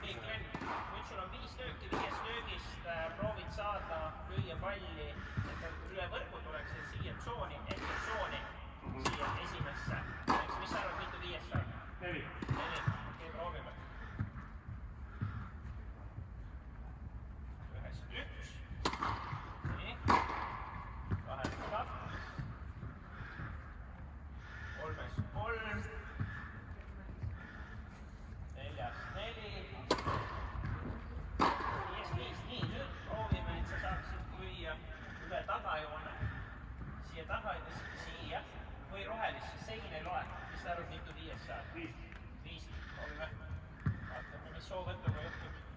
nii, Glen, nüüd sul on 5 lööki, 5 löögist proovid saada lüüa palli, et üle võrgu tuleks, et siia tsooni, siia esimesse. Mis sa arvad, mitu 5 saab? 4. Okei, proovime. Ühest 1. Nii. 2-st 2. 3-st 3. 4-st 4. 5-st 5. Nii, nüüd proovime, et sa saaksid lüüa üle tagajoone. Siia taga ja siia või rohelisse, sein ei loe. Mis sa arvad, mitu 5 saab? 5. Proovime. Vaatame, mis soo võttuga juhtub.